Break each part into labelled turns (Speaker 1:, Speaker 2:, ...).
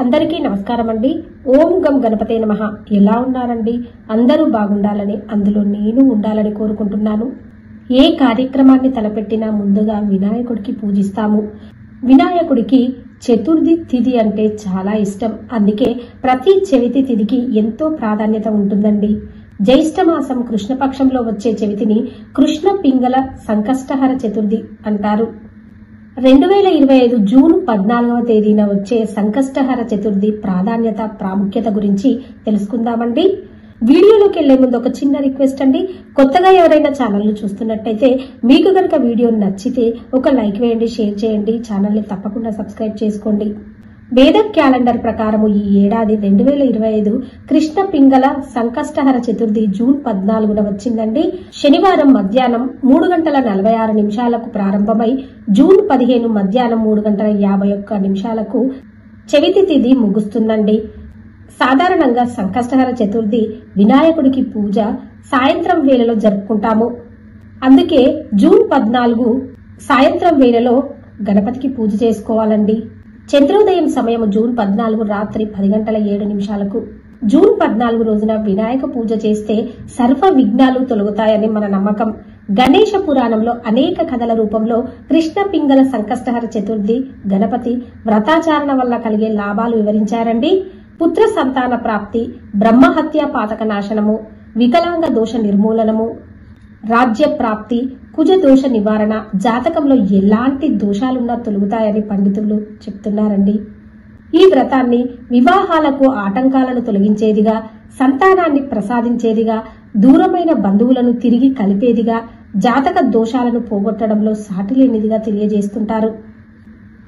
Speaker 1: అందరికీ నమస్కారం అండి. ఓం గం గణపతే నమః. ఎలా ఉన్నారండి? అందరూ బాగుండాలని, అందులో నేను ఉండాలని కోరుకుంటున్నాను. ఏ కార్యక్రమాన్ని తలపెట్టినా ముందుగా వినాయకుడికి పూజిస్తాము. వినాయకుడికి చతుర్థి తిథి అంటే చాలా ఇష్టం. అందుకే ప్రతి చవితి తిథికి ఎంతో ప్రాధాన్యత ఉంటుందండి. జ్యేష్ఠమాసం కృష్ణపక్షంలో వచ్చే చవితిని కృష్ణ పింగళ సంకష్టహర చతుర్థి అంటారు. 2025 జూన్ 14వ తేదీన వచ్చే సంకష్టహర చతుర్థి ప్రాధాన్యత, ప్రాముఖ్యత గురించి తెలుసుకుందామండి. వీడియోలోకి వెళ్లే ముందు ఒక చిన్న రిక్వెస్ట్ అండి. కొత్తగా ఎవరైనా ఛానల్ ను చూస్తున్నట్టయితే మీకు గనక వీడియో నచ్చితే ఒక లైక్ వేయండి, షేర్ చేయండి, ఛానల్ ని తప్పకుండా సబ్స్క్రైబ్ చేసుకోండి. వేద క్యాలెండర్ ప్రకారము ఈ ఏడాది 2025 కృష్ణ పింగళ సంకష్టహర చతుర్థి జూన్ 14న వచ్చిందండి. శనివారం మధ్యాహ్నం 3:46 ప్రారంభమై జూన్ 15 మధ్యాహ్నం 3:51 చవితి తిథి ముగుస్తుందండి. సాధారణంగా సంకష్టహర చతుర్థి వినాయకుడికి పూజ సాయంత్రం వేళలో జరుపుకుంటాము. అందుకే జూన్ 14 సాయంత్రం వేళలో గణపతికి పూజ చేసుకోవాలండి. చంద్రోదయం సమయం జూన్ 14 రాత్రి 10:07 జూన్ 14 రోజున వినాయక పూజ చేస్తే సర్వ విఘ్నాలు తొలగుతాయని మన నమ్మకం. గణేశ పురాణంలో అనేక కథల రూపంలో కృష్ణ పింగళ సంకష్టహర చతుర్థి గణపతి వ్రతాచరణ వల్ల కలిగే లాభాలు వివరించారండి. పుత్ర సంతాన ప్రాప్తి, బ్రహ్మహత్య పాతక నాశనము, వికలాంగ దోష నిర్మూలనము, రాజ్య ప్రాప్తి, కుజ దోష నివారణ, జాతకంలో ఎలాంటి దోషాలున్నా తొలగుతాయని పండితులు చెప్తున్నారండి. ఈ వ్రతాన్ని వివాహాలకు ఆటంకాలను తొలగించేదిగా, సంతానాన్ని ప్రసాదించేదిగా, దూరమైన బంధువులను తిరిగి కలిపేదిగా, జాతక దోషాలను పోగొట్టడంలో సాటిలేనిదిగా తెలియజేస్తుంటారు.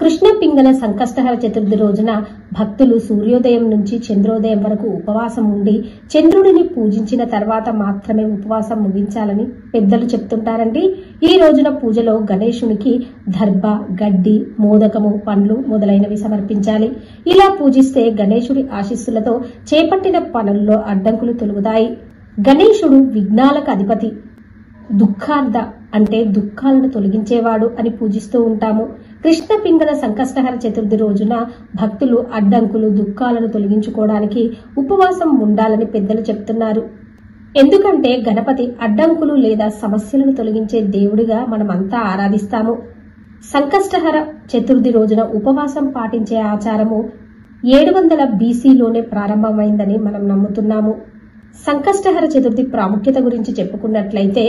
Speaker 1: కృష్ణ పింగళ సంకష్టహర చతుర్థి రోజున భక్తులు సూర్యోదయం నుంచి చంద్రోదయం వరకు ఉపవాసం ఉండి చంద్రుడిని పూజించిన తర్వాత మాత్రమే ఉపవాసం ముగించాలని పెద్దలు చెప్తుంటారండి. ఈ రోజున పూజలో గణేశునికి దర్భ, గడ్డి, మోదకము, పండ్లు మొదలైనవి సమర్పించాలి. ఇలా పూజిస్తే గణేశుడి ఆశీస్సులతో చేపట్టిన పనుల్లో అడ్డంకులు తొలగుతాయి. గణేశుడు విఘ్నాలకు అధిపతి, దుఃఖార్ధ అంటే దుఃఖాలను తొలగించేవాడు అని పూజిస్తూ ఉంటాము. కృష్ణ పింగళ సంకష్టహర చతుర్థి రోజున భక్తులు అడ్డంకులు, దుఃఖాలను తొలగించుకోవడానికి ఉపవాసం ఉండాలని పెద్దలు చెప్తున్నారు. ఎందుకంటే గణపతి అడ్డంకులు లేదా సమస్యలను తొలగించే దేవుడిగా మనమంతా ఆరాధిస్తాము. సంకష్టహర చతుర్థి రోజున ఉపవాసం పాటించే ఆచారము 700 BCలోనే ప్రారంభమైందని మనం నమ్ముతున్నాము. సంకష్టహర చతుర్థి ప్రాముఖ్యత గురించి చెప్పుకున్నట్లయితే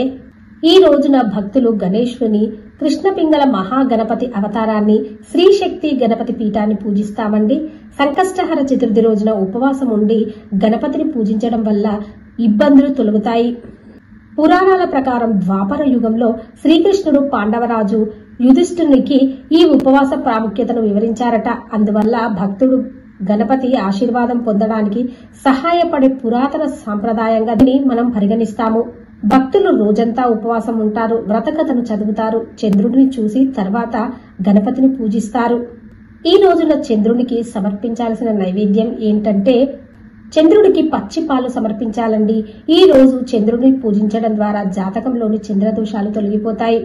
Speaker 1: ఈ రోజున భక్తులు గణేశుని, కృష్ణ పింగళ మహాగణపతి అవతారాన్ని, శ్రీశక్తి గణపతి పీఠాన్ని పూజిస్తామండి. సంకష్టహర చతుర్థి రోజున ఉపవాసం ఉండి గణపతిని పూజించడం వల్ల ఇబ్బందులు తొలగుతాయి. పురాణాల ప్రకారం ద్వాపర యుగంలో శ్రీకృష్ణుడు పాండవరాజు యుధిష్ఠునికి ఈ ఉపవాస ప్రాముఖ్యతను వివరించారట. అందువల్ల భక్తుడు గణపతి ఆశీర్వాదం పొందడానికి సహాయపడే పురాతన సాంప్రదాయంగా మనం పరిగణిస్తాము. భక్తులు రోజంతా ఉపవాసం ఉంటారు, వ్రతకథను చదువుతారు, చంద్రుడిని చూసి తర్వాత గణపతిని పూజిస్తారు. ఈ రోజున చంద్రునికి సమర్పించాల్సిన నైవేద్యం ఏంటంటే చంద్రుడికి పచ్చి పాలు సమర్పించాలండి. ఈ రోజు చంద్రుడిని పూజించడం ద్వారా జాతకంలోని చంద్రదోషాలు తొలగిపోతాయి.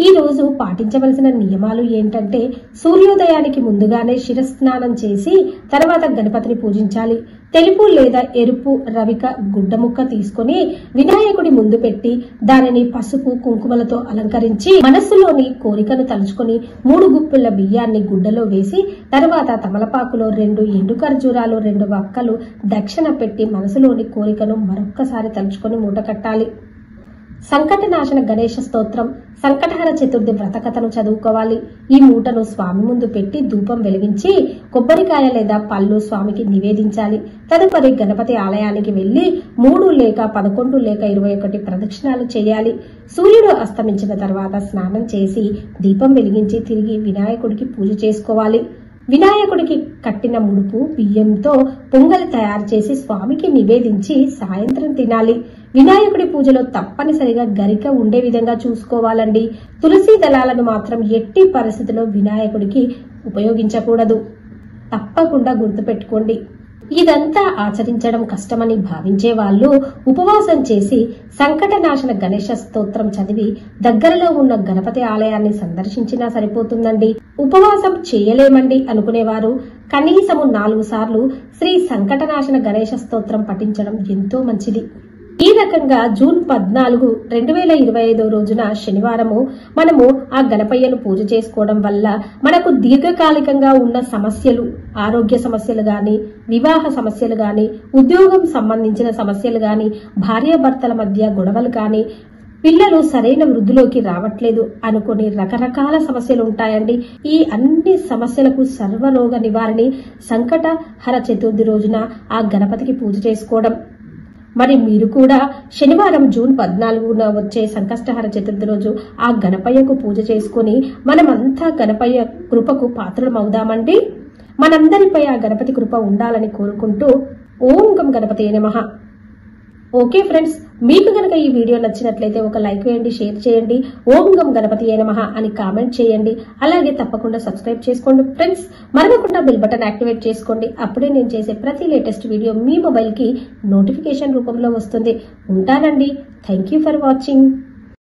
Speaker 1: ఈ రోజు పాటించవలసిన నియమాలు ఏంటంటే సూర్యోదయానికి ముందుగానే శిరస్నానం చేసి తర్వాత గణపతిని పూజించాలి. తెలుపు లేదా ఎరుపు రవిక గుడ్డ ముక్క తీసుకుని వినాయకుడి ముందు పెట్టి దానిని పసుపు కుంకుమలతో అలంకరించి మనస్సులోని కోరికను తలుచుకుని 3 గుప్పిళ్ల బియ్యాన్ని గుడ్డలో వేసి తర్వాత తమలపాకులో 2 ఎండు ఖర్జూరాలు, 2 వక్కలు దక్షిణ పెట్టి మనసులోని కోరికను మరొక్కసారి తలుచుకుని మూట కట్టాలి. సంకటనాశన గణేశ స్తోత్రం, సంకటహర చతుర్థి వ్రతకథను చదువుకోవాలి. ఈ మూటను స్వామి ముందు పెట్టి ధూపం వెలిగించి కొబ్బరికాయ లేదా పళ్ళు స్వామికి నివేదించాలి. తదుపరి గణపతి ఆలయానికి వెళ్లి 3 లేక 11 లేక 21 ప్రదక్షిణాలు చేయాలి. సూర్యుడు అస్తమించిన తర్వాత స్నానం చేసి దీపం వెలిగించి తిరిగి వినాయకుడికి పూజ చేసుకోవాలి. వినాయకుడికి కట్టిన ముడుపు బియ్యంతో పొంగలి తయారు చేసి స్వామికి నివేదించి సాయంత్రం తినాలి. వినాయకుడి పూజలో తప్పనిసరిగా గరిక ఉండే విధంగా చూసుకోవాలండి. తులసి దళాలను మాత్రం ఎట్టి పరిస్థితిలో వినాయకుడికి ఉపయోగించకూడదు. తప్పకుండా గుర్తుపెట్టుకోండి. ఇదంతా ఆచరించడం కష్టమని భావించే వాళ్ళు ఉపవాసం చేసి సంకటనాశన గణేశ స్తోత్రం చదివి దగ్గరలో ఉన్న గణపతి ఆలయాన్ని సందర్శించినా సరిపోతుందండి. ఉపవాసం చేయలేమండి అనుకునేవారు కనీసము 4 సార్లు శ్రీ సంకటనాశన గణేశ స్తోత్రం పఠించడం ఎంతో మంచిది. ఈ రకంగా జూన్ 14, 2025 రోజున శనివారము మనము ఆ గణపయ్యను పూజ చేసుకోవడం వల్ల మనకు దీర్ఘకాలికంగా ఉన్న సమస్యలు, ఆరోగ్య సమస్యలు గాని, వివాహ సమస్యలు గాని, ఉద్యోగం సంబంధించిన సమస్యలు గాని, భార్యాభర్తల మధ్య గొడవలు గాని, పిల్లలు సరైన వృద్ధిలోకి రావట్లేదు అనుకుని రకరకాల సమస్యలు ఉంటాయండి. ఈ అన్ని సమస్యలకు సర్వరోగ నివారణి సంకటహర చతుర్థి రోజున ఆ గణపతికి పూజ చేసుకోవడం. మరి మీరు కూడా శనివారం జూన్ 14న వచ్చే సంకష్టహర చతుర్థి రోజు ఆ గణపయ్యకు పూజ చేసుకుని మనమంతా గణపయ్య కృపకు పాత్రలమవుదామండి. మనందరిపై ఆ గణపతి కృప ఉండాలని కోరుకుంటూ ఓం గం గణపతయే నమః. ఓకే ఫ్రెండ్స్, మీకు గనక ఈ వీడియో నచ్చినట్లయితే ఒక లైక్ వేయండి, షేర్ చేయండి, ఓం గం గణపతయే నమః అని కామెంట్ చేయండి. అలాగే తప్పకుండా సబ్స్క్రైబ్ చేసుకోండి ఫ్రెండ్స్. మరవకుండా బెల్ బటన్ యాక్టివేట్ చేసుకోండి. అప్పుడే నేను చేసే ప్రతి లేటెస్ట్ వీడియో మీ మొబైల్ కి నోటిఫికేషన్ రూపంలో వస్తుంది. ఉంటానండి. Thank you for watching.